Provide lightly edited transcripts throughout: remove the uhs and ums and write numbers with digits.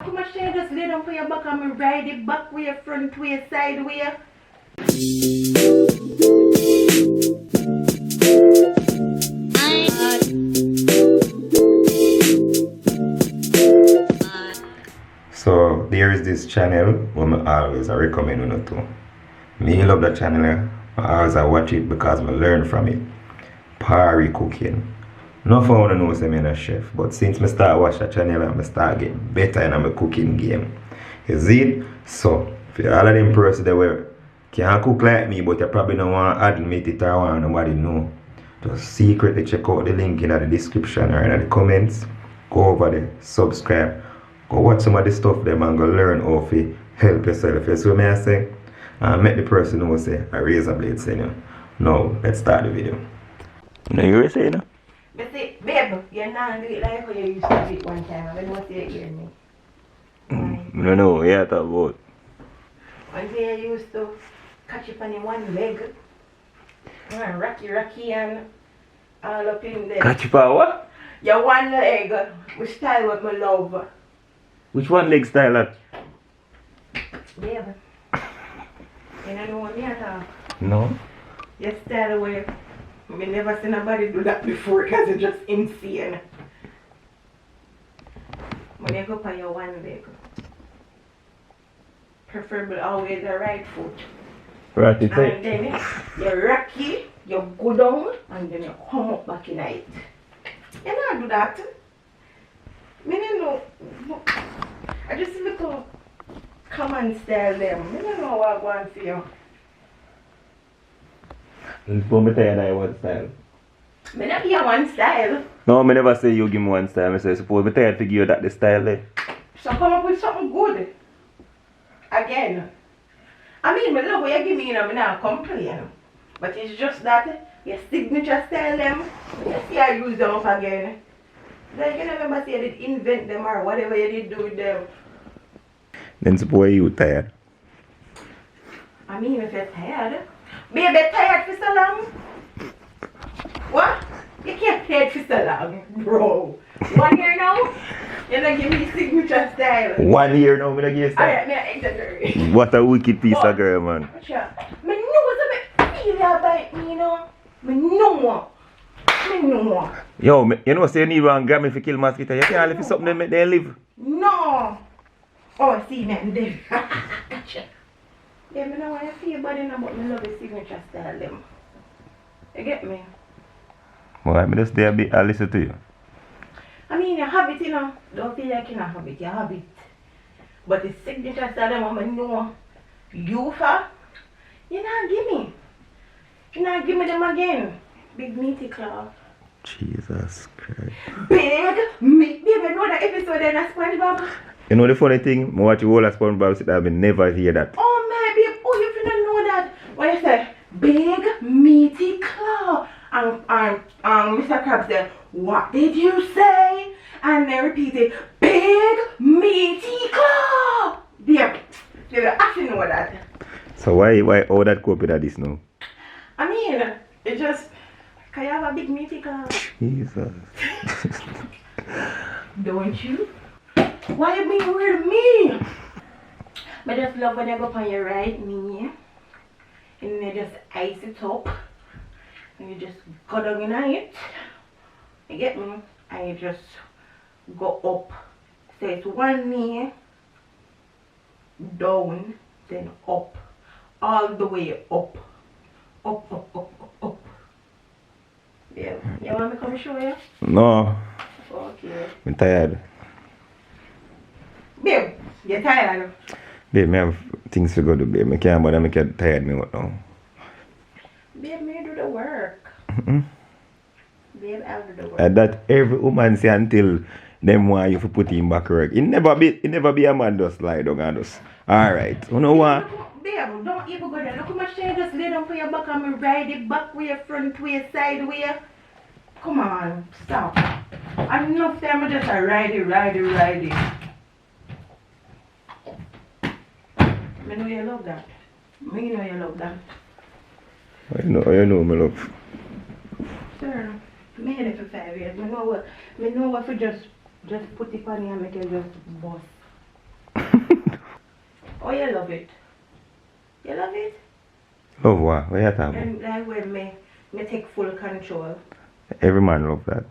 how much you just lay down for your back and me ride it back way, front way, side way. So there is this channel where I always recommend you to. Me love that channel. I always watch it because I learn from it. Party cooking. Not for one knows I'm a chef, but since I start watch that channel, I start getting better in my cooking game. You see? So if you all of them persons that were can't cook like me, but you probably don't want to admit it or want nobody know, just secretly check out the link in the description or in the comments. Go over there, subscribe, go watch some of the stuff them and go learn how to help yourself. You see what I say? And make the person know say a Razablade saying you. Now let's start the video. No, you were saying no? But see, babe, you're not doing it like how you used to do it one time. I don't know what you hear me. No, no, yeah, talk about. One day you used to catch it on your one leg. Rocky and all up in there. Catch you for what? Your one leg, which style with my love. Which one leg style that? Babe, you don't know what me at all. No. Your style way. I never seen nobody do that before because it's just insane. When you go up on your one leg, preferably always the right foot. Right, it's And then you rocky, you go down, and then you come up back in it. You don't do that. I don't know. I just little common style them. I don't know what I want for you. But me tell you that one style. I not give you one style. No, I never say you give me one style. I say suppose me tell you to give you that the style there. So come up with something good. Again. I mean, I love what you give me, I not complain. But it's just that your signature style them, you see I use them up again. Like you never say you did invent them or whatever you did do with them. Then suppose you tired. I mean, if you're tired, baby, tired for so long? What? You can't tired for so long, bro. 1 year now? You're not giving me signature style. 1 year now, me not give you style. Alright, me not exaggerate. What a wicked piece of girl, man. Sure. Me know something feel about me, you know. Me know. Me know. Yo, you know say you need one grab me to kill mosquito. You can't live for something that make them live. No. Oh, see, man, them. Gotcha. Yeah, me know what I feel about them, but me love the signature style them. You get me? Well, I'm just there a bit, I listen to you. I mean, you have it, you know. Don't feel like you don't have it. You have it. But the signature style them, I know you for, you not give me. You not give me them again. Big meaty claw. Jesus Christ. Big meat. Baby, know that episode in a SpongeBob? You know the funny thing? I watch the whole of SpongeBob sit there, I never hear that. Oh, man, babe. Oh, you finna know that. When you say, big meaty claw. And Mr. Krabs said, what did you say? And they repeated, big meaty claw. There. You have to know that. So why all that cope with this now? I mean, it just, can you have a big meaty claw? Jesus. Don't you? Why you being weird with me? I just love when you go up on your right knee and you just ice it up and you just go down in it. You get me? And you just go up. So it's one knee, down, then up. All the way up. Up. Yeah. You want me to come show you? No. Okay. I'm tired. Babe, you're tired? Babe, I have things to go do, babe. I can't bother, I get tired me what now. Babe, me do the work. Mm-mm. Babe, I'll do the work. And that every woman say until them want you to put him back work. It never be a man just lie down and just. Alright. You know what? Babe, don't even go there. Look how much you just lay down for your back and me ride it back way, front way, side way. Come on, stop. Enough time I just ride it. I know you love that. Me know you love that. I know, my love. Sir, me had it for 5 years. Me know what for just put it on you and make it just bust. Oh, you love it. You love it? Love what? What you talking about? And like when me take full control. Every man love that.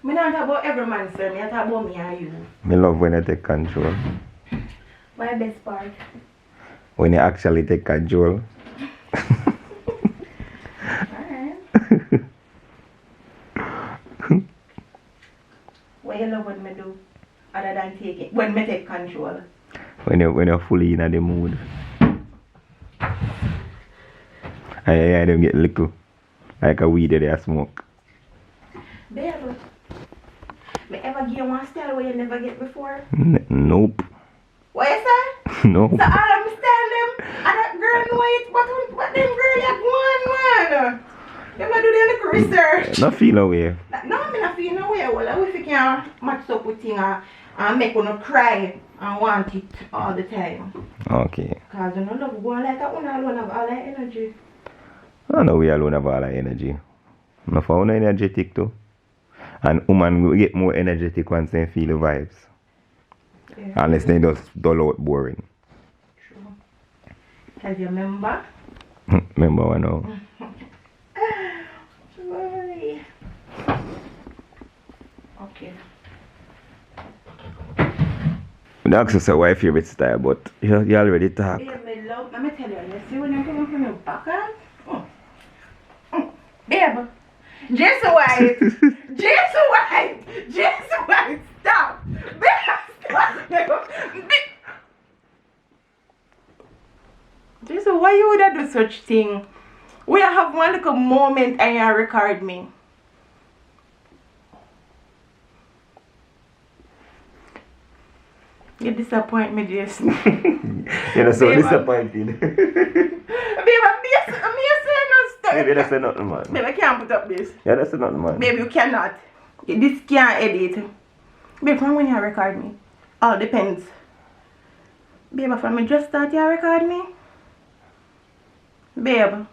Me not talk about every man, sir. Me talk about me and you. Me love when you take control. My best part. When you actually take control. Alright. What you love when me do? Other than take it. When me take control. When you're fully in the mood. I don't get little. Like a weed that I smoke. Babe, me ever give you one style where you never get before? Nope. What you say? No. So all I'm style them, and that girl know it, what them girl like one man? Them a do their little research. Not feel away. No, me not feel no way. Well, if you can match up with things and make one cry and want it all the time. Okay. Because you don't love going like that one alone have all that energy. I know we alone have all that energy. I found energetic too. And women will get more energetic once they feel the vibes. Yeah. Unless they just dull out boring. True. Have you remember? Remember one now. Sorry. Okay. I ask you what your favorite style, but you already talk. Yeah, my love, let me tell you, you see when you're coming from your back, babe, just white, just white, just white, stop, babe, stop, just why you would do such thing? We have one little moment and you record me. You disappoint me, Jason. You're so Babe, disappointed. Babe, I'm saying no stuff. Baby, that's nothing, man. Babe, I can't put up this. Yeah, that's nothing, man. Babe, you cannot. This can't edit. Babe, from when you record me? All depends. Babe, from me just start you record me? Babe.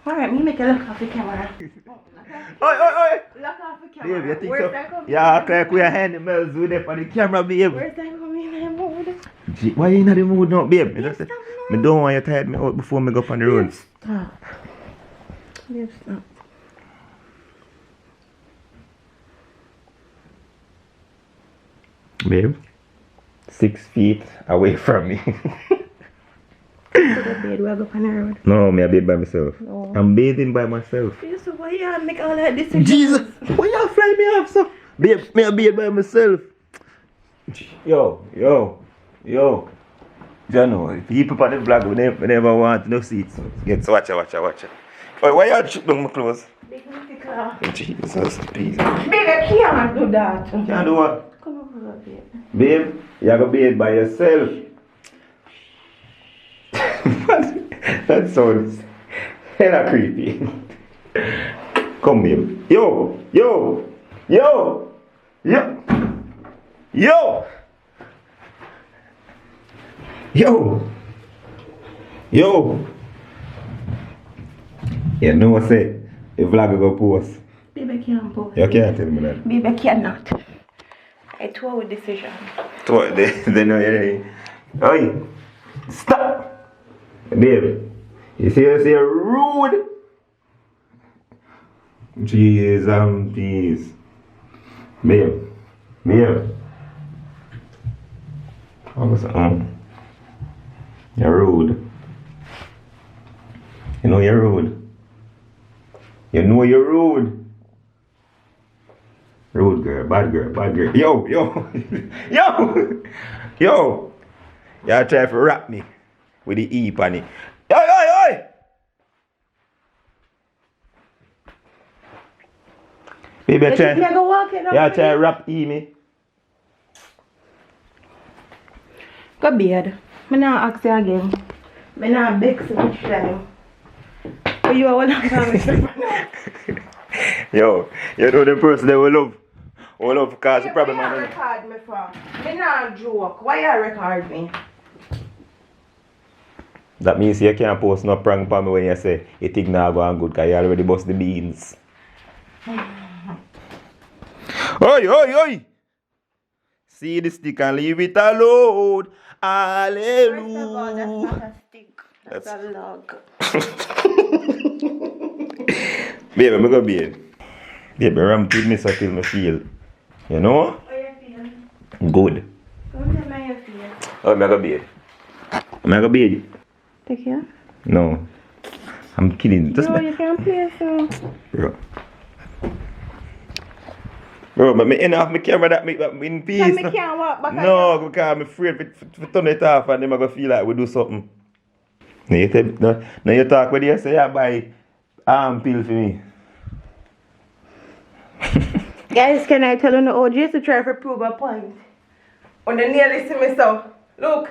Alright, me make you look off the camera. Oi! Look off the camera. Babe, you think Where's so? that coming? Yeah, act like we are animals with it on the camera, babe. Where's that coming in the mood? Why you in the mood now, babe? Babe, I stop don't want you to tire me out before me go up on the road. Stop. Babe, stop. Babe, 6 feet away from me. Go to bed, we'll go on the road. No, me I bathe by myself. No. I'm bathing by myself. So why you make all that decisions? Jesus, why you fly me off so? Babe, me I bathe by myself. Yo. Jano, people on the vlog we never want no seats. Get watch it. Oh, why you chip down my clothes? Big car. Jesus, please. Babe, I can't do that. Can't do what? Come over here. Babe, you gotta bathe by yourself. That sounds hella creepy. Come, babe. Yo. You know what I say? The vlog go post. Babe, I can't post. You can't tell me that. Babe, I cannot. I told with decision. They know you. Oi! Stop! Babe, you see rude? Jeez. Babe. What was that? You're rude. You know you're rude. Rude girl, bad girl. Yo! Y'all try to rap me with the E on it. Oi! Baby, you try to rap E me. Go bed. I'm not ask you again. I'm not beg so much time. But you are one of them. Yo, you know the person that we love because the problem Why you record me for? Me not joke. Why you record me? That means you can't post no prank for me when you say you think not going good because you already bust the beans. Oi! See the stick and leave it alone. First of all, that's Hallelujah. not a stick. That's a log. Baby, I'm gonna be. Baby, ram with me so till me feel. You know? How you feel? Good. Don't tell me how you feel. Oh, I'm gonna be. I'm gonna be. Take care. No. I'm kidding. Just No, you can't play so. Bro. Bro, but me end off my camera that me in peace. And me can't walk back No, because I'm afraid to turn it off and then I'm gonna feel like we do something. Now you talk with you say you buy arm pill for me. Guys, can I tell you the OG to try to prove a point? When they nearly see me so. Look.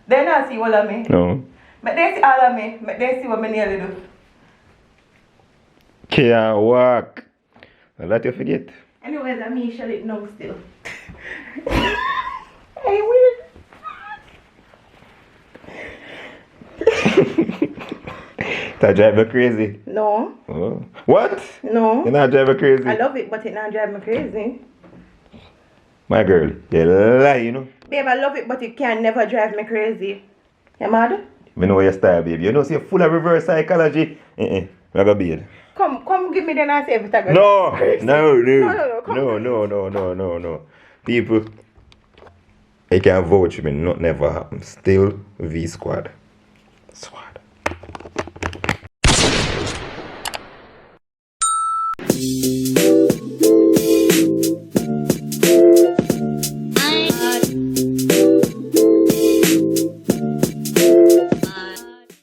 They not see all of me. No. But they see all of me. But they see what me nearly do. Can't walk. I'll let you forget. Anyways, I'm me shut it now still. Hey, weird. That drive you crazy. No. Oh. What? No. You not drive you crazy? I love it, but it not drive me crazy. My girl, you lie, you know. Babe, I love it, but it can never drive me crazy. You mad? I know your style, baby. You know, see, you're full of reverse psychology. I'm gonna be it. Come give me the and say if it's a good. No. Come. People, I can't vouch for me. Not never happen. Still V squad. Swag.